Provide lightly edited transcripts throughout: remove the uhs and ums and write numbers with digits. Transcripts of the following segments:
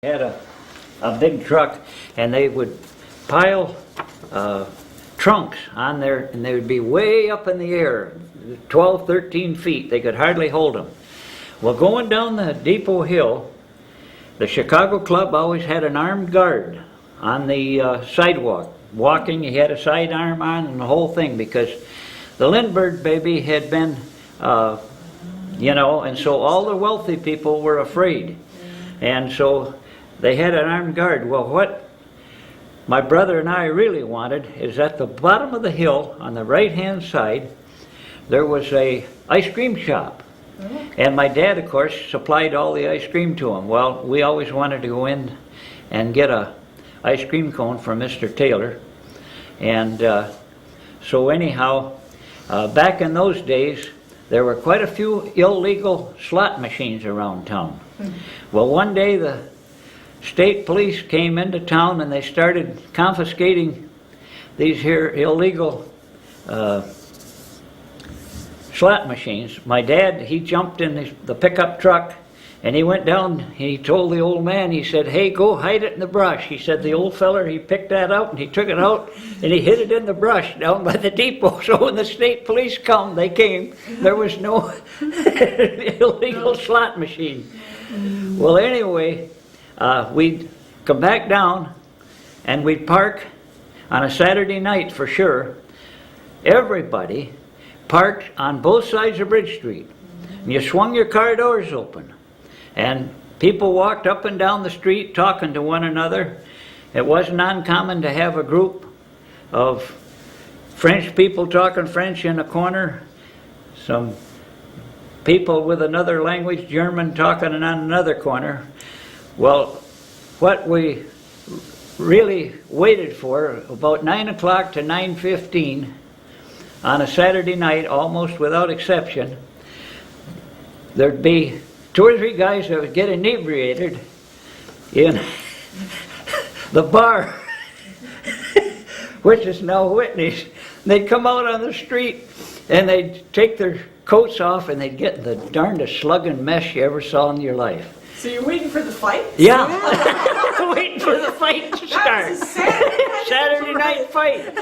Had a big truck, and they would pile trunks on there, and they would be way up in the air, 12, 13 feet. They could hardly hold them. Well, going down the depot hill, the Chicago Club always had an armed guard on the sidewalk. Walking, he had a sidearm on and the whole thing, because the Lindbergh baby had been, and so all the wealthy people were afraid. And so they had an armed guard. Well, what my brother and I really wanted is at the bottom of the hill on the right-hand side, there was a ice cream shop. And my dad, of course, supplied all the ice cream to him. Well, we always wanted to go in and get a ice cream cone from Mr. Taylor. And so anyhow, back in those days, there were quite a few illegal slot machines around town. Well, one day the state police came into town and they started confiscating these here illegal slot machines. My dad, he jumped in the pickup truck and he went down. He told the old man, he said, "Hey, go hide it in the brush." He said the old feller, he picked that out and he took it out and he hid it in the brush down by the depot. So when the state police they came, there was no illegal slot machine. Well, anyway, we'd come back down and we'd park on a Saturday night for sure. Everybody parked on both sides of Bridge Street. And you swung your car doors open. And people walked up and down the street talking to one another. It wasn't uncommon to have a group of French people talking French in a corner, some people with another language, German, talking on another corner. Well, what we really waited for, about 9 o'clock to 9:15 on a Saturday night, almost without exception, there'd be 2 or 3 guys that would get inebriated in the bar, which is now Whitney's. They'd come out on the street and they'd take their coats off and they'd get in the darndest slugging mess you ever saw in your life. So you're waiting for the fight? Yeah. Waiting for the fight to start. Saturday night fight.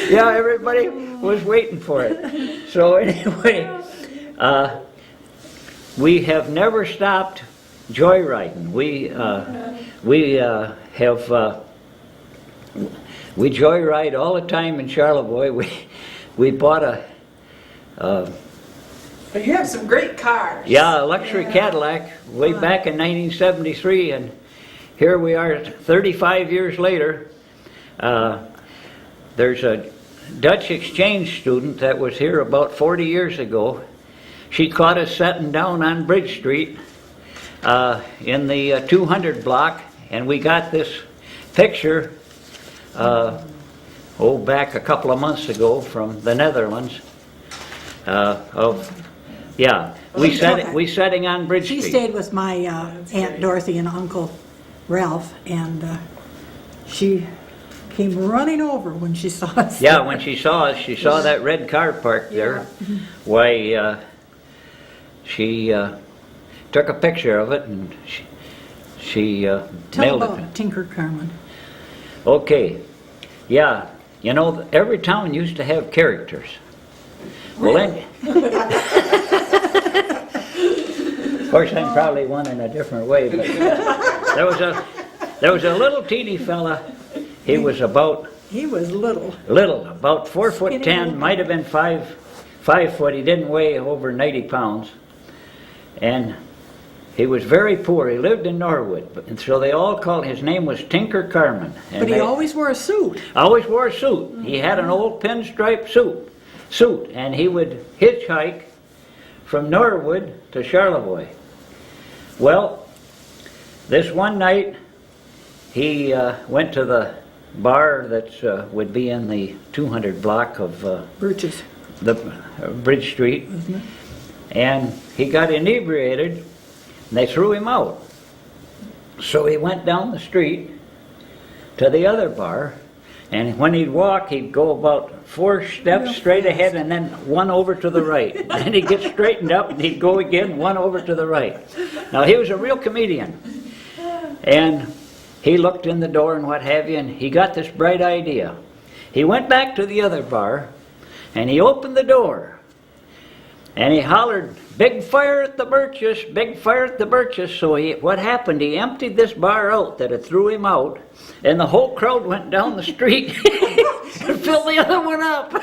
Yeah, everybody was waiting for it. So anyway, we have never stopped joyriding. We joyride all the time in Charlevoix. We bought But you have some great cars. a luxury Cadillac way back in 1973, and here we are 35 years later. There's a Dutch exchange student that was here about 40 years ago. She caught us sitting down on Bridge Street in the 200 block, and we got this picture back a couple of months ago from the Netherlands we sitting on Bridge Street. She stayed with my Aunt Dorothy and Uncle Ralph, and she came running over when she saw us. Yeah, when she saw us, she saw that red car parked there. Why, she took a picture of it and she Tell mailed about it. Tinker Carmen. Okay, yeah, every town used to have characters. Well, of course, I'm probably one in a different way, but there was a little teeny fella. He was about about 4'10", might have been 5 foot. He didn't weigh over 90 pounds, and he was very poor. He lived in Norwood, and so they all called his name was Tinker Carmen. But he always wore a suit. Always wore a suit. He had an old pinstripe suit, and he would hitchhike from Norwood to Charlevoix. Well, this one night he went to the bar that would be in the 200 block of Birches. the Bridge Street, and he got inebriated and they threw him out. So he went down the street to the other bar And when he'd walk, he'd go about 4 steps Real straight fast. ahead and then 1 over to the right. Then he'd get straightened up and he'd go again, 1 over to the right. Now he was a real comedian. And he looked in the door and what have you, and he got this bright idea. He went back to the other bar and he opened the door. And he hollered, "Big fire at the Birches, big fire at the Birches." So what happened, he emptied this bar out that had threw him out, and the whole crowd went down the street and filled the other one up.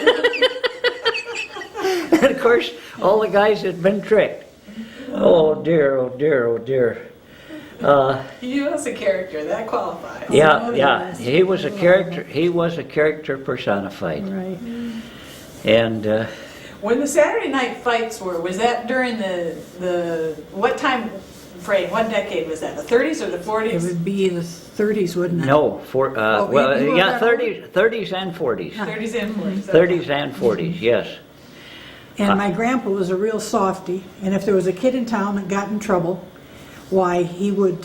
And of course, all the guys had been tricked. Oh dear, oh dear, oh dear. He was a character, that qualifies. Yeah, he was a character personified. Right. And When the Saturday night fights were, was that during the what time frame, what decade was that? The 30s or the It 40s? would be the 30s, wouldn't it? no, well, you were yeah, that old? 30s and 40s. 30s and 40s. 30s and 40s, yes. And my grandpa was a real softy, and if there was a kid in town that got in trouble, why, he would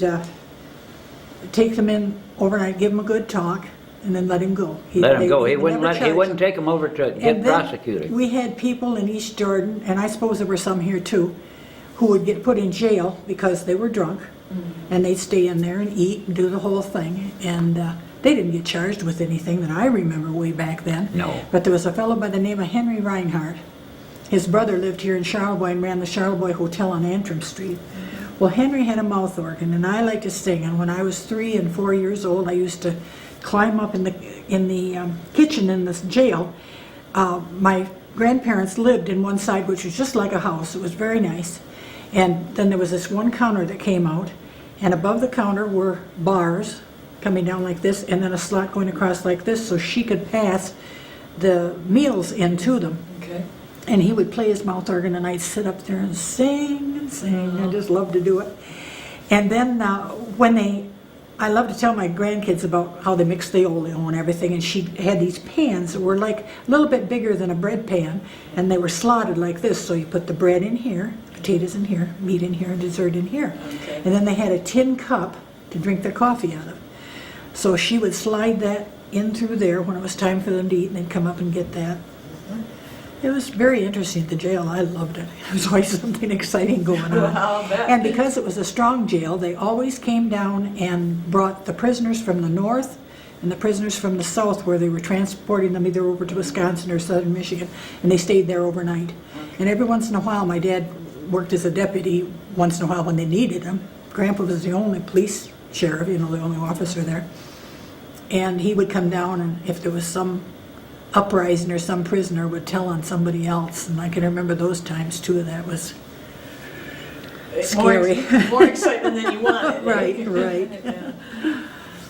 take them in overnight, give them a good talk, and then let him go. Let him go. They He would wouldn't never he charge wouldn't them. take him over to get And then prosecuted. we had people in East Jordan, and I suppose there were some here too, who would get put in jail because they were drunk, and they'd stay in there and eat and do the whole thing, and they didn't get charged with anything that I remember way back then. No. But there was a fellow by the name of Henry Reinhardt. His brother lived here in Charlevoix and ran the Charlevoix Hotel on Antrim Street. Well, Henry had a mouth organ, and I liked to sing, and when I was 3 and 4 years old, I used to climb up in the kitchen in this jail. My grandparents lived in one side, which was just like a house. It was very nice. And then there was this one counter that came out, and above the counter were bars coming down like this, and then a slot going across like this, so she could pass the meals into them. Okay. And he would play his mouth organ, and I'd sit up there and sing and sing. I just loved to do it. And then I love to tell my grandkids about how they mixed the oleo and everything, and she had these pans that were like a little bit bigger than a bread pan, and they were slotted like this, so you put the bread in here, potatoes in here, meat in here, and dessert in here. Okay. And then they had a tin cup to drink their coffee out of. So she would slide that in through there when it was time for them to eat, and they'd come up and get that. It was very interesting at the jail. I loved it. There was always something exciting going on. I'll bet. And because it was a strong jail, they always came down and brought the prisoners from the north and the prisoners from the south, where they were transporting them either over to Wisconsin or southern Michigan, and they stayed there overnight. And every once in a while, my dad worked as a deputy once in a while when they needed him. Grandpa was the only police sheriff, the only officer there. And he would come down, and if there was some uprising or some prisoner would tell on somebody else, and I can remember those times too. That was scary. More excitement than you wanted. Right. Yeah.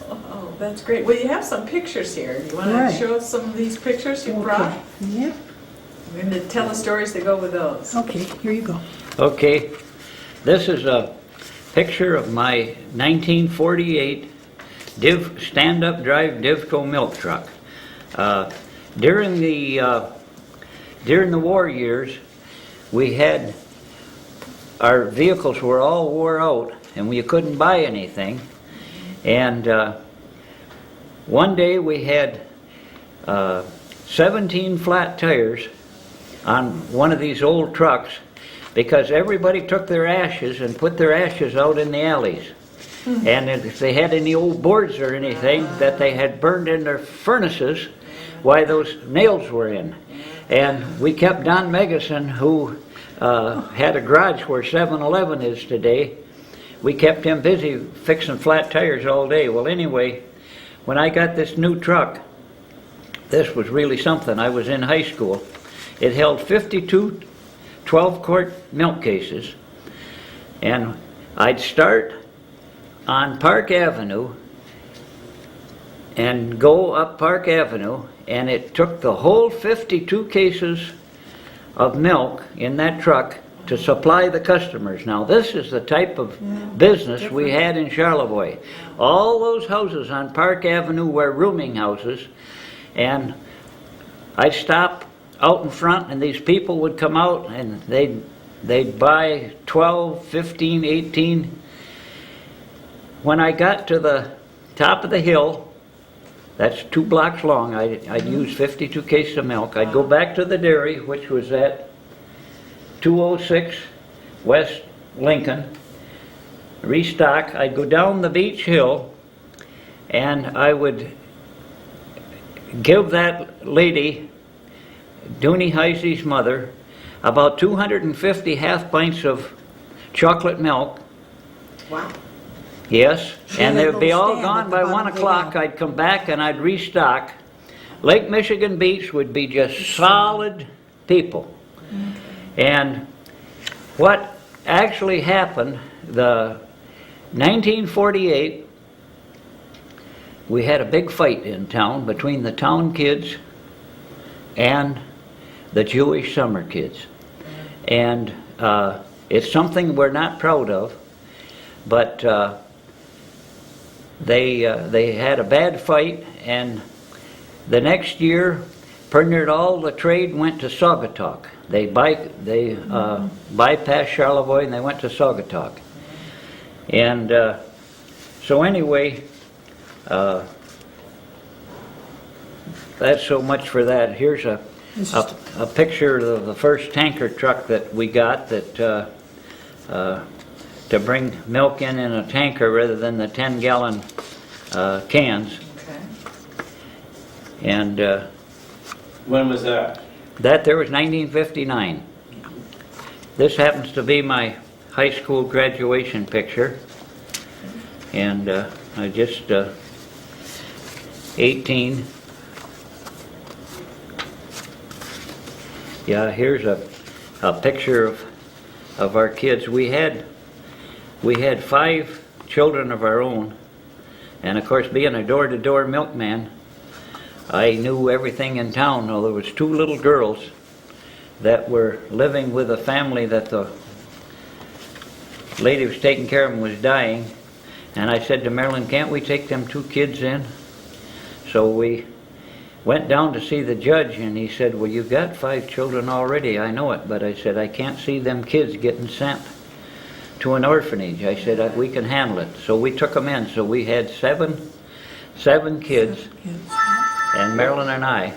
Oh, that's great. Well, you have some pictures here. You want Right. to show us some of these pictures you brought? Okay. Yep. We're going to tell the stories that go with those. Okay, here you go. Okay, this is a picture of my 1948 stand-up drive Divco milk truck. During the war years, we had, our vehicles were all wore out and we couldn't buy anything. And one day we had 17 flat tires on one of these old trucks because everybody took their ashes and put their ashes out in the alleys. And if they had any old boards or anything that they had burned in their furnaces, why those nails were in. And we kept Don Megason, who had a garage where 7-Eleven is today, we kept him busy fixing flat tires all day. Well, anyway, when I got this new truck, this was really something. I was in high school. It held 52 12-quart milk cases, and I'd start on Park Avenue and go up Park Avenue, and it took the whole 52 cases of milk in that truck to supply the customers. Now this is the type of business we had in Charlevoix. All those houses on Park Avenue were rooming houses, and I'd stop out in front and these people would come out and they'd buy 12, 15, 18. When I got to the top of the hill, That's 2 blocks long. I'd use 52 cases of milk. I'd go back to the dairy, which was at 206 West Lincoln, restock. I'd go down the Beach Hill, and I would give that lady, Dooney Heisey's mother, about 250 half pints of chocolate milk. Wow. Yes, and had a they'd be little all stand gone at the by bottom 1 of the o'clock. hill. I'd come back and I'd restock. Lake Michigan Beach would be just solid people. And what actually happened, the 1948, we had a big fight in town between the town kids and the Jewish summer kids. And it's something we're not proud of, but they had a bad fight, and the next year, pretty near all the trade went to Saugatuck. They bypassed Charlevoix and they went to Saugatuck. And so anyway, that's so much for that. Here's a picture of the first tanker truck that we got that to bring milk in a tanker rather than the 10-gallon cans. Okay. And When was that? that there was 1959. This happens to be my high school graduation picture. And I just 18. Yeah, here's a picture of our kids. We had 5 children of our own, and of course, being a door-to-door milkman, I knew everything in town. Now, there was 2 little girls that were living with a family that the lady who was taking care of them was dying, and I said to Marilyn, can't we take them 2 kids in? So we went down to see the judge, and he said, well, you've got 5 children already, I know it, but I said, I can't see them kids getting sent to an orphanage. I said, we can handle it. So we took them in. So we had seven kids, and Marilyn and I.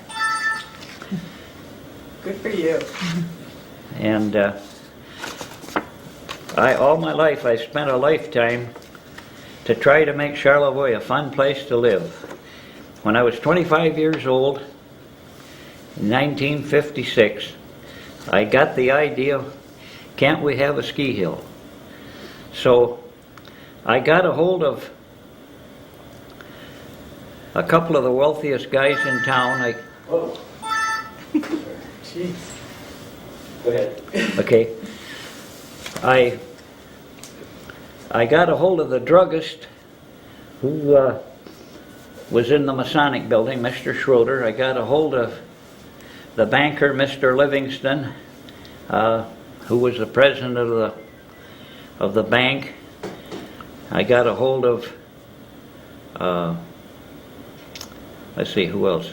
Good for you. And all my life, I spent a lifetime to try to make Charlevoix a fun place to live. When I was 25 years old, in 1956, I got the idea, can't we have a ski hill? So I got a hold of a couple of the wealthiest guys in town. Oh. Jeez. Go ahead. Okay. I got a hold of the druggist who was in the Masonic building, Mr. Schroeder. I got a hold of the banker, Mr. Livingston, who was the president of the bank. I got a hold of, let's see, who else?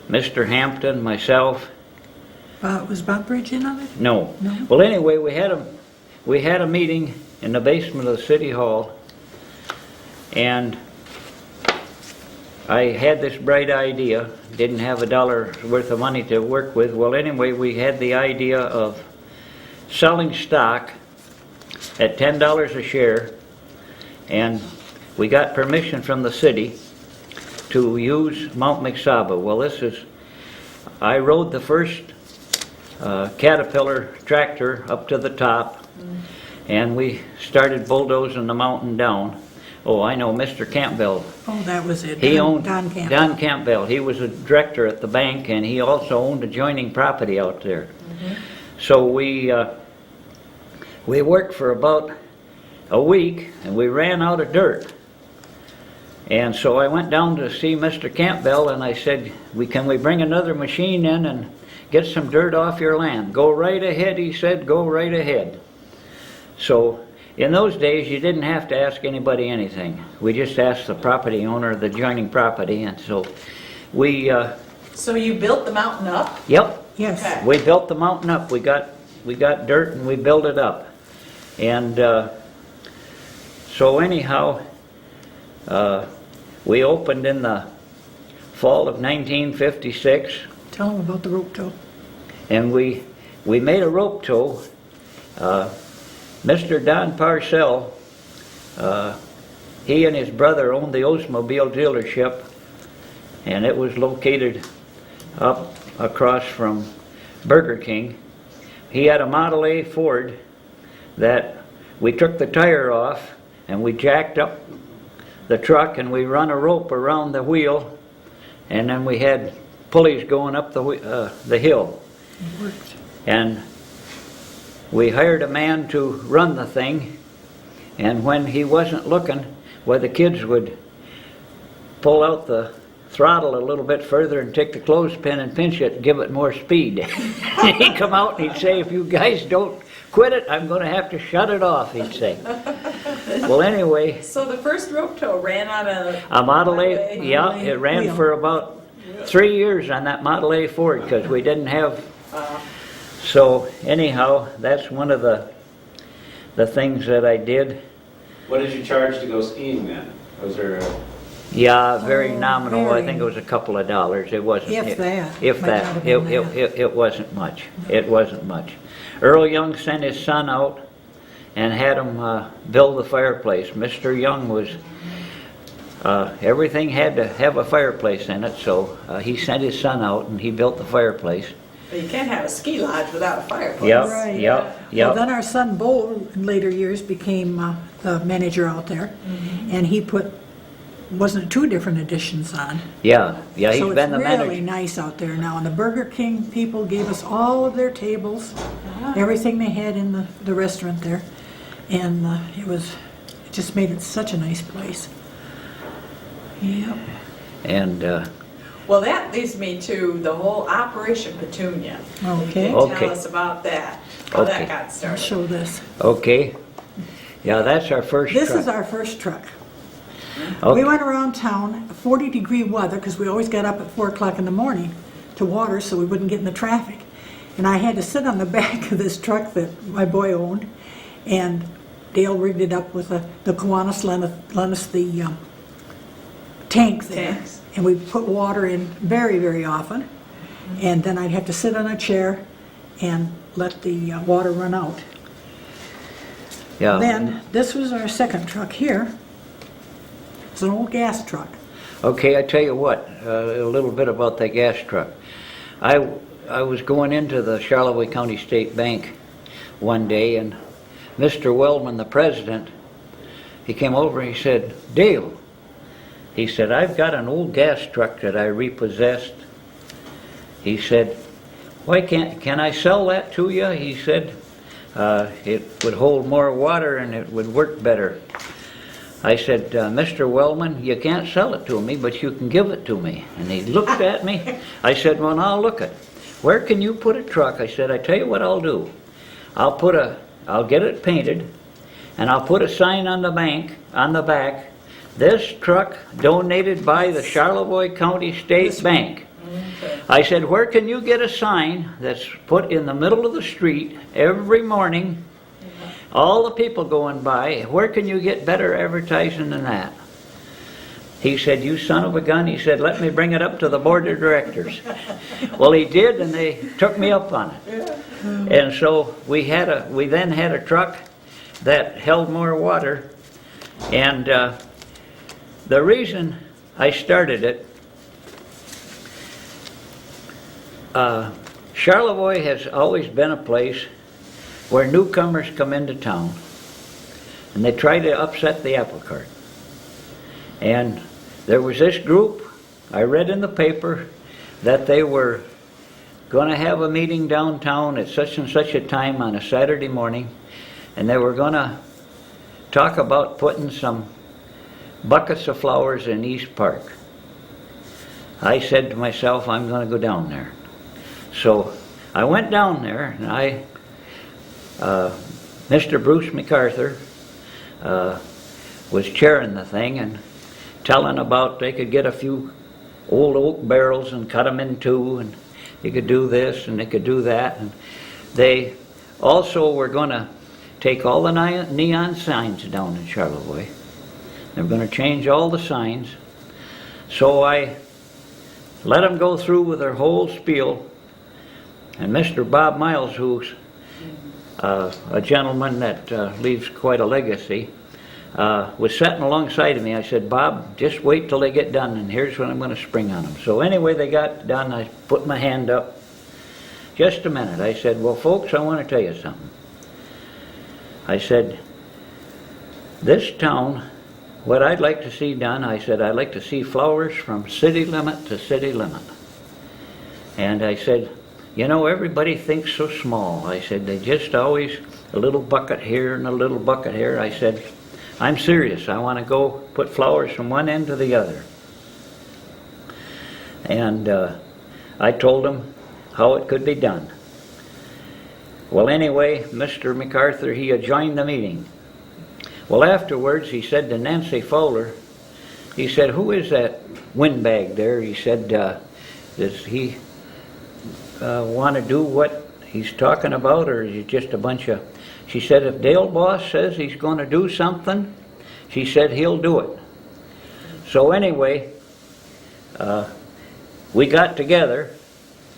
Mr. Hampton, myself. Was Bob Bridge in on it? No. No? Well, anyway, we had a meeting in the basement of the city hall, and I had this bright idea. Didn't have $1 worth of money to work with. Well, anyway, we had the idea of selling stock at $10 a share, and we got permission from the city to use Mount McSaba. Well, I rode the first Caterpillar tractor up to the top, and we started bulldozing the mountain down. Oh, I know, Mr. Campbell. Oh, that was it. He owned Don Campbell. Don Campbell. He was a director at the bank, and he also owned adjoining property out there. So we worked for about a week, and we ran out of dirt. And so I went down to see Mr. Campbell, and I said, can we bring another machine in and get some dirt off your land? Go right ahead, he said, go right ahead. So in those days, you didn't have to ask anybody anything. We just asked the property owner of the adjoining property, and so we... So you built the mountain up? Yep. Yes. Okay. We built the mountain up. We got dirt and we built it up. And so anyhow, we opened in the fall of 1956, Tell them about the rope tow. and we made a rope tow. Mr. Don Parcell, he and his brother owned the Oldsmobile dealership, and it was located up across from Burger King. He had a Model A Ford that we took the tire off and we jacked up the truck and we run a rope around the wheel, and then we had pulleys going up the hill. It worked. And we hired a man to run the thing, and when he wasn't looking, well, the kids would pull out the throttle a little bit further and take the clothespin and pinch it and give it more speed. And he'd come out and he'd say, if you guys don't quit it, I'm going to have to shut it off, he'd say. Well, anyway, So the first rope tow ran on a Model A, Model A yeah, it ran wheel. for about 3 years on that Model A Ford because we didn't have. So anyhow, that's one of the things that I did. What did you charge to go skiing then? Was there a... Yeah, very Oh, nominal. I very. think it was a couple of dollars. It wasn't. If that. If Might that. not have It, been it, that. it wasn't much. It wasn't much. Earl Young sent his son out and had him build the fireplace. Mr. Young was, everything had to have a fireplace in it, so he sent his son out and he built the fireplace. You can't have a ski lodge without a fireplace. Yep, Right. yep, Well, yep. then our son Bo, in later years, became the manager out there, and he put, wasn't it 2 different additions on? Yeah, yeah, he's So been the it's really manager. nice out there now, and the Burger King people gave us all of their tables, everything they had in the restaurant there, and it just made it such a nice place. Yep. And, Well, that leads me to the whole Operation Petunia. Okay. Can you Okay. tell us about that? How Okay. that got I'll started? show this. okay. Yeah, that's our first This truck. is our first truck. Okay. We went around town, 40-degree weather, because we always got up at 4 o'clock in the morning to water so we wouldn't get in the traffic. And I had to sit on the back of this truck that my boy owned, and Dale rigged it up with the Kiwanis lent us the tank there. Tanks. And we put water in very, very often. And then I'd have to sit on a chair and let the water run out. Yeah. Then, this was our second truck here. It's an old gas truck. Okay, I tell you what, a little bit about that gas truck. I was going into the Charlevoix County State Bank one day, and Mr. Wellman, the president, he came over and he said, Dale, he said, I've got an old gas truck that I repossessed. He said, why can I sell that to you? He said, it would hold more water and it would work better. I said, Mr. Wellman, you can't sell it to me, but you can give it to me. And he looked at me. I said, well, now look it. Where can you put a truck? I said, I tell you what I'll do. I'll get it painted, and I'll put a sign on the back, this truck donated by the Charlevoix County State Bank. I said, where can you get a sign that's put in the middle of the street every morning? All the people going by, where can you get better advertising than that? He said, you son of a gun, he said, let me bring it up to the board of directors. Well, he did, and they took me up on it. And so we then had a truck that held more water, and the reason I started it, Charlevoix has always been a place where newcomers come into town and they try to upset the apple cart. And there was this group, I read in the paper, that they were going to have a meeting downtown at such and such a time on a Saturday morning, and they were going to talk about putting some buckets of flowers in East Park. I said to myself, I'm going to go down there. So I went down there, and Mr. Bruce MacArthur was chairing the thing and telling about they could get a few old oak barrels and cut them in two, and you could do this and they could do that. And they also were going to take all the neon signs down in Charlevoix. They were going to change all the signs. So I let them go through with their whole spiel. And Mr. Bob Miles, who's a gentleman that leaves quite a legacy, was sitting alongside of me. I said, Bob, just wait till they get done, and here's when I'm going to spring on them. So anyway, they got done. I put my hand up. Just a minute. I said, well, folks, I want to tell you something. I said, this town, what I'd like to see done, I said, I'd like to see flowers from city limit to city limit. And I said, you know, everybody thinks so small. I said, they just always, a little bucket here and a little bucket here. I said, I'm serious. I want to go put flowers from one end to the other. And I told them how it could be done. Well, anyway, Mr. MacArthur, he joined the meeting. Well, afterwards, he said to Nancy Fowler, he said, who is that windbag there? He said, does he want to do what he's talking about, or is he just a bunch of... She said, if Dale Boss says he's going to do something, she said he'll do it. So anyway, we got together,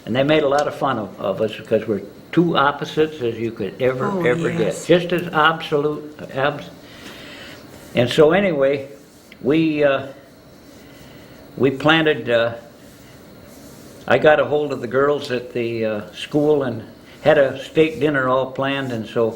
and they made a lot of fun of us because we're two opposites as you could ever yes. get. Just as absolute. And so anyway, we planted... I got a hold of the girls at the school and had a steak dinner all planned, and so